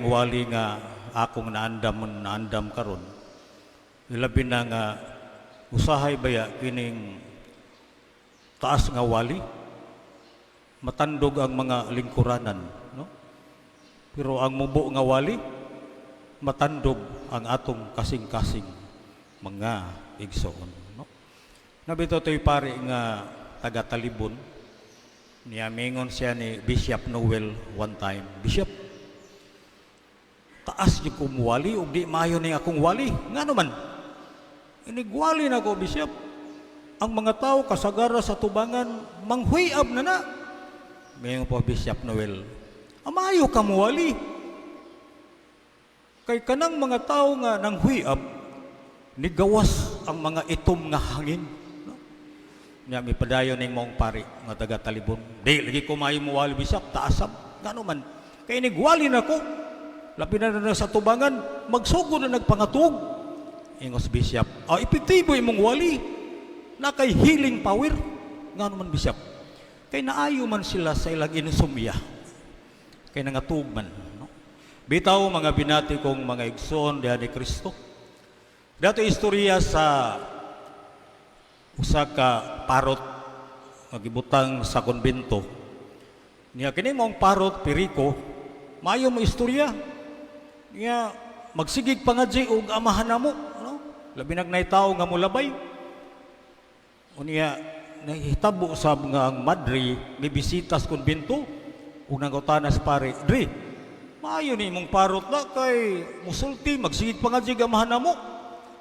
wali nga akong naandam karon. Ilabi na nga usahay baya kining taas nga wali, matandog ang mga lingkuranan, no? Pero ang mubo nga wali, matandog ang atong kasing-kasing mga igsoon, no? Nabito to'y pare nga taga Talibon, niya mingon siya ni Bishop Noel one time, Bishop, taas niyo kong wali, o di maayo ni akong wali, nga naman, inigwali na ko, Bishop, ang mga tao kasagara sa tubangan, manghuyab na na. Ngayon po, Bishop Noel, amayo ka mo wali. Kay kanang mga tao nga nang huyab, nigawas ang mga itom nga hangin. No? Nga may padayon ng mong pari, nga taga Talibon. Di, lagi ko maayo mo wali, Bishop, taasam. Nga naman, kay inigwali na ko. Labi na sa tubangan, magsugo na nagpangatug. Ingos, Bishop, epektibo imong wali. Na kay healing power, nga naman, Bishop, kay naayo man sila sa ilang insomnia, kay nangatug man, no? Bitaw mga binati kong mga igsoon diha ni Kristo, dato istorya sa usa ka parot magibutang sa konbento niya, kini mong parot piriko, maayo mo istorya niya, magsigig pangadji og amahan namo, no? Labi nagnay-tawo nga mulabay. Unya nahitabo sa mga ang madre may bisitas konbento ug nangutanas pare, Dre, maayo ni mong parot na kay musulti magsigig pangadji gamahan namo.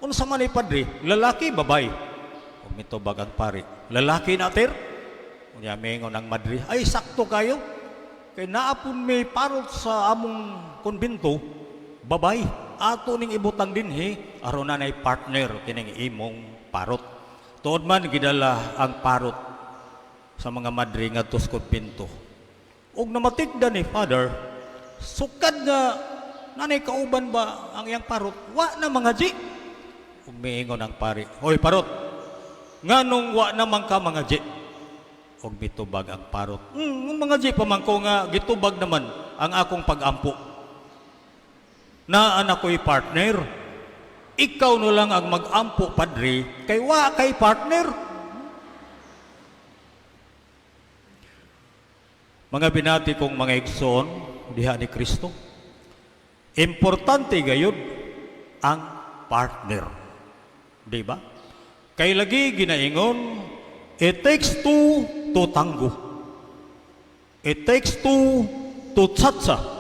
Unsa man ay padre, lalaki babay? Umito bagang pare, lalaki na ter? Unya mingon ang madre, ay sakto kayo. Kay naapon may parot sa among konbento, babay. Ato ning ibutang dinhi aron na nay partner kining imong parot. Tuod man gidala ang parot sa mga madre nga tuskot pinto. Og namatigda ni Father, sukad nga nanay kauban ba ang iyang parot? Wa na mga ji. Umiingon ang pare, hoy parot, nganong wa naman ka mga ji? Og mitubag ang parot, mga ji pamangko nga gitubag naman ang akong pag-ampo. Na anak ko'y partner, ikaw no lang ang mag-ampo, padre, kay wa kay partner. Mga binati kong mga igsoon diha ni Kristo, importante gayud ang partner, di ba? Kay lagi ginaingon, it takes two to tango, it takes two to tsatsa.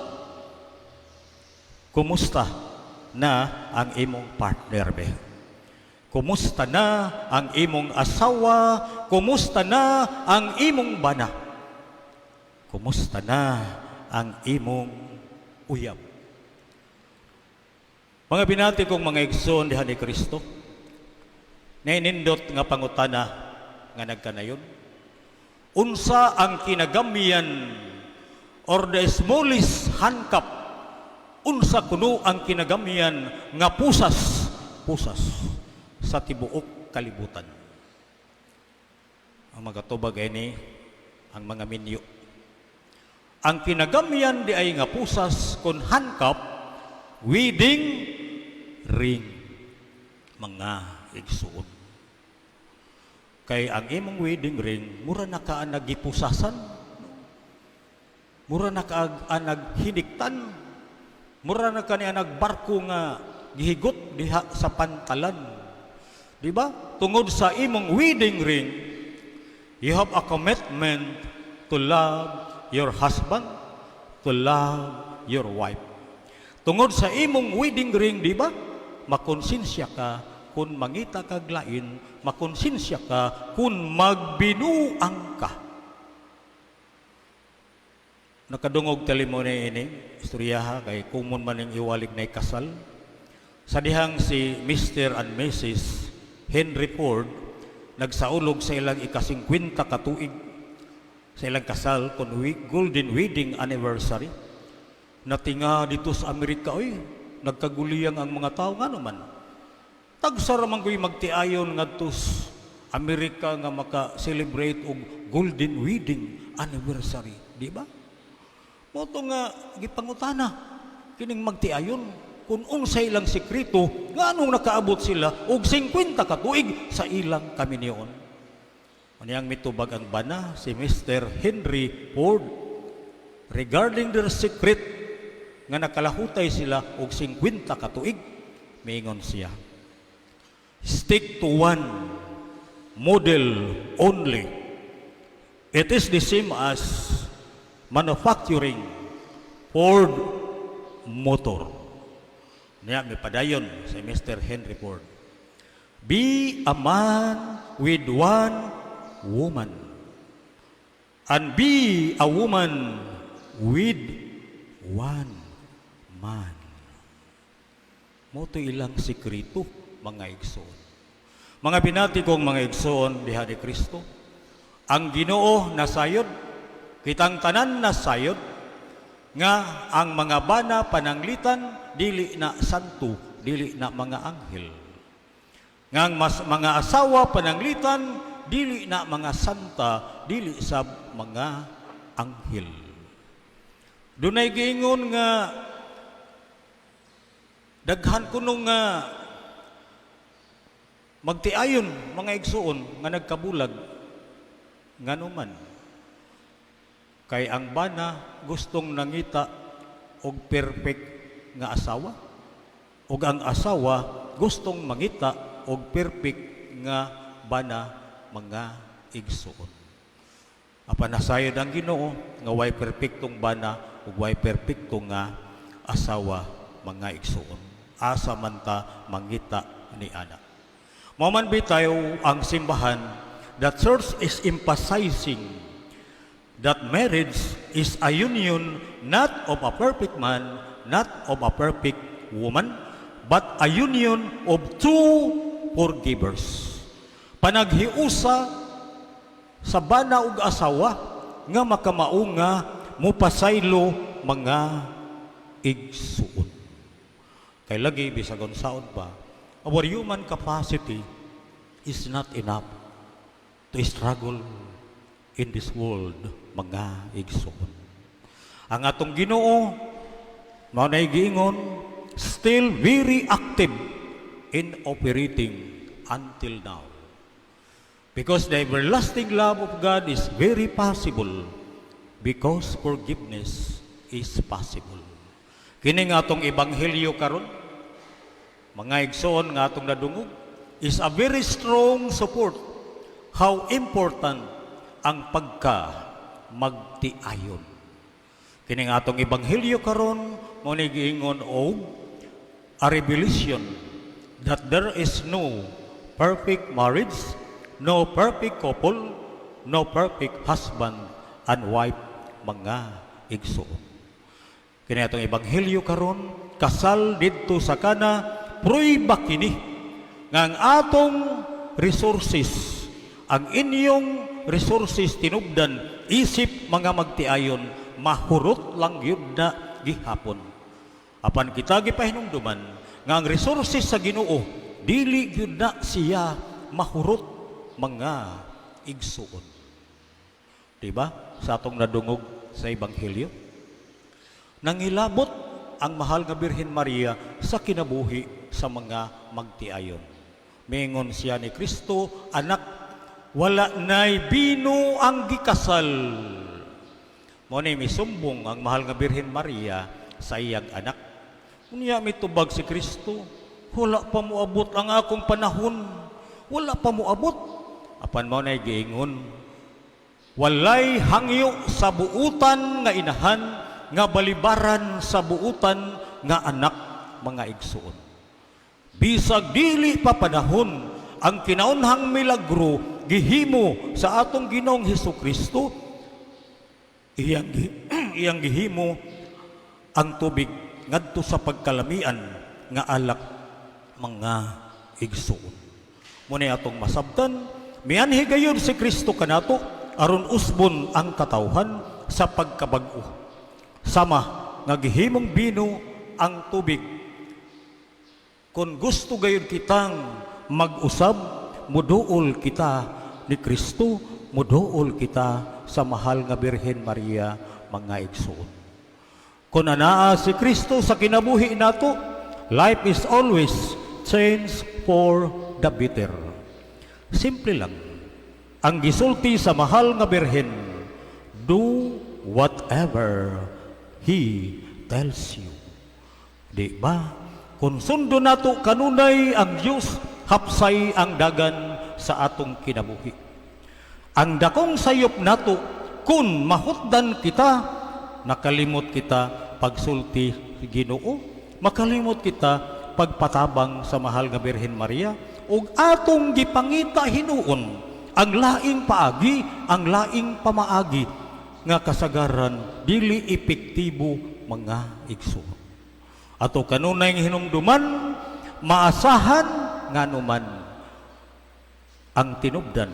Kumusta na ang imong partner, be? Kumusta na ang imong asawa? Kumusta na ang imong bana? Kumusta na ang imong uyab? Mga binati kong mga igsoon diha ni Kristo, nainindot nga pangutana nga nagkanayon, unsa ang kinagamian or the smallest handcuff, unsa kuno ang kinagamian nga pusas sa tibuok kalibutan. Ang magatubag ini ang mga minyo. Ang kinagamian di ay nga pusas kun handcuff, wedding ring, mga igsuon. Kay ang imong wedding ring mura na ka nagipusasan, mura na ka naghiniktan, mura na kaniya nagbarko nga gihigot diha sa pantalan. Di ba? Tungod sa imong wedding ring, you have a commitment to love your husband, to love your wife. Tungod sa imong wedding ring, di ba? Makonsensya ka kung mangita kag lain, makonsensya ka kung magbinuang ka. Nakadungog talimone ini, istoryaha kay kumon man ning iwalig na kasal. Sa dihang si Mr. and Mrs. Henry Ford nagsaulog sa ilang ika-50 katuig sa ilang kasal kun golden wedding anniversary. Natinga dito sa Amerika, oy, nagkaguliyang ang mga tao nga naman. Tagsara man ko'y magtiayon ngadto sa Amerika nga maka-celebrate og golden wedding anniversary, di ba? Moto nga gipangutana, kining magtiayon kung unsay ilang sekreto nganong nakaabot sila og 50 ka tuig sa ilang kami niyon. Aniyang mitubag ang bana si Mr. Henry Ford regarding their secret nga nakalahutay sila og 50 ka tuig. Miingon siya, stick to one model only. It is the same as manufacturing Ford motor. Niya may padayon si Mr. Henry Ford. Be a man with one woman, and be a woman with one man. Moto ilang sikreto, mga igsoon. Mga binati kong mga igsoon, diha ni Kristo, ang Ginoo nasayod, kitang tanan nasayod, nga ang mga bana pananglitan, dili na santo, dili na mga anghel. Nga ang mga asawa pananglitan, dili na mga santa, dili sa mga anghel. Dunay giingon nga daghan kuno nga magtiayon mga igsuon nga nagkabulag nganuman kay ang bana gustong nangita og perfect nga asawa ug ang asawa gustong mangita og perfect nga bana mga igsuon. Apan nasayod ang Ginoo nga way perpektong bana ug way perpekto nga asawa mga igsuon. Asa man ta mangita ni ana. Maman bitaw ang simbahan, the church is emphasizing that marriage is a union not of a perfect man, not of a perfect woman, but a union of two forgivers. Panaghiusa sa bana ug asawa nga makamao nga mupasaylo mga igsuon. Kay lagi bisagon saon pa, our human capacity is not enough to struggle in this world, mga igsoon. Ang atong Ginoo mao nay giingon, still very active in operating until now. Because the everlasting love of God is very possible, because forgiveness is possible. Kini nga atong ebanghelyo karon, mga igsoon nga atong nadungog, is a very strong support how important ang pagka magtiayon. Kini nga atong ebanghelyo karon mo ni giingon og a revelation that there is no perfect marriage, no perfect couple, no perfect husband and wife, mga igsoon. Kini atong ebanghelyo karon kasal didto sa kana pruiba kini nga ang atong resources, ang inyong resources tinubdan isip mga magtiayon mahurot lang yun na gihapon. Apan kita gipahinumduman nga ang resources sa Ginoo dili yun na siya mahurot, mga igsuon. Diba? Sa atong nadungog sa ebanghelyo, nangilabot ang mahal nga Birhen Maria sa kinabuhi sa mga magtiayon. Mingon siya ni Kristo, anak, wala na'y bino ang gikasal. Mo ni misumbong ang mahal nga Birhen Maria sa iyang anak. Unya mitubag si Kristo, wala pa moabot ang akong panahon. Wala pa moabot. Apan mo na'y giingon, walay hangyo sa buutan nga inahan, nga balibaran sa buutan nga anak, mga igsuon. Bisag dili pa panahon ang kinaunhang milagro gihimo sa atong Ginoong Hesukristo, iyang gihimo ang tubig ngadto sa pagkalamian nga alak, mga igsuon. Muna atong masabtan, mianhi gayon si Kristo kanato aron usbon ang katawhan sa pagkabag-o. Sama nga gihimong bino ang tubig. Kung gusto gayon kitang mag-usab, muduol kita ni Kristo, muduol kita sa mahal nga Birhen Maria, mga igsuon. Kung anaa si Kristo sa kinabuhi nato, life is always change for the better. Simple lang. Ang gisulti sa mahal nga birhen, do whatever He tells you. Di ba? Kung sundo nato kanunay ang Diyos, hapsay ang dagan sa atong kinabuhi. Ang dakong sayop nato, kung mahutdan kita, nakalimot kita pagsulti Ginoo, makalimot kita pagpatabang sa mahal nga Birhen Maria, ug atong gipangita hinuon ang laing paagi, ang laing pamaagi nga kasagaran dili epektibo mga igsoon. Ato kanunay nga hinumduman, maasahan nga numan ang tinubdan,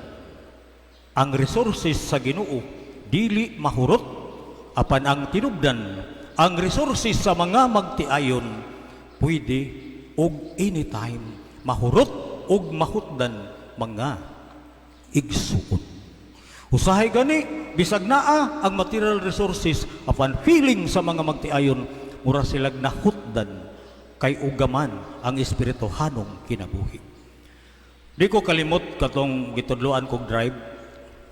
ang resources sa Ginoo dili mahurot, apan ang tinubdan, ang resources sa mga magtiayon pwede og anytime mahurot og mahutdan mga igsuon. Usahay gani, bisag naa ang material resources, apan feeling sa mga magtiayon, mura silag nahutdan kay ugaman ang espirituhanong kinabuhi. Di ko kalimot katong gitudloan kong drive,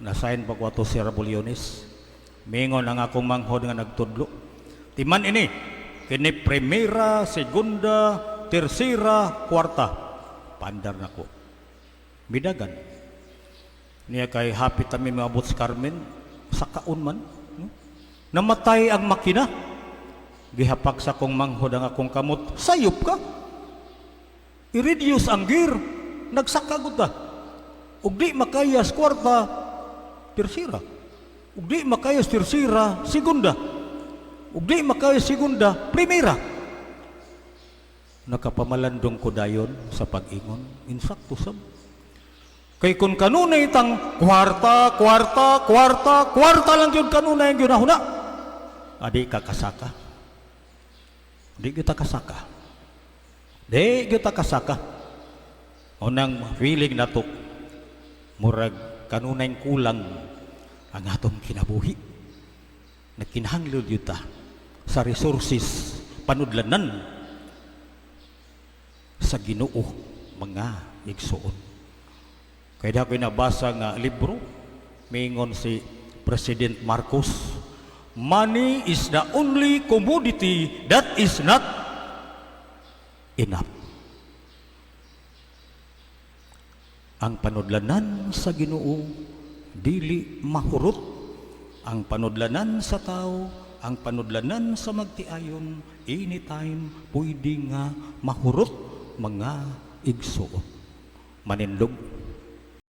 nasayin pa ko ato si Rabuliones, mingon ang akong manghod nga nagtudlo. Timan ini, kini primera, segunda, tercera, kwarta, pandar na ko. Bidagan. Niya kay hapit kami maabot sa Carmen, sa kaun man. No? Namatay ang makina. Gihapak sa kong manghod ang akong kamot, sayop ka. I-reduce ang gear, nagsakagod ta. Ug di makayas kwarta, tercera. Ug di makayas tercera, segunda. Ug di makayas segunda, primera. Nakapamalandong ko dayon sa pag-ingon, insakto sab. Kay kun kanunay tang kwarta lang yun kanunay ang ginahuna. Adi ka kasaka. Di kita kasaka. Di kita kasaka. Unang feeling na to, murag kanunay kulang ang atong kinabuhi. Nagkinahanglan yuta sa resources panudlanan sa Ginoo mga igsuon. Kaya ako'y nabasa nga libro, mingon si President Marcos, money is the only commodity that is not enough. Ang panudlanan sa Ginoo dili mahurot, ang panudlanan sa tao, ang panudlanan sa magtiayon, anytime pwede nga mahurot mga igsuon. Manindog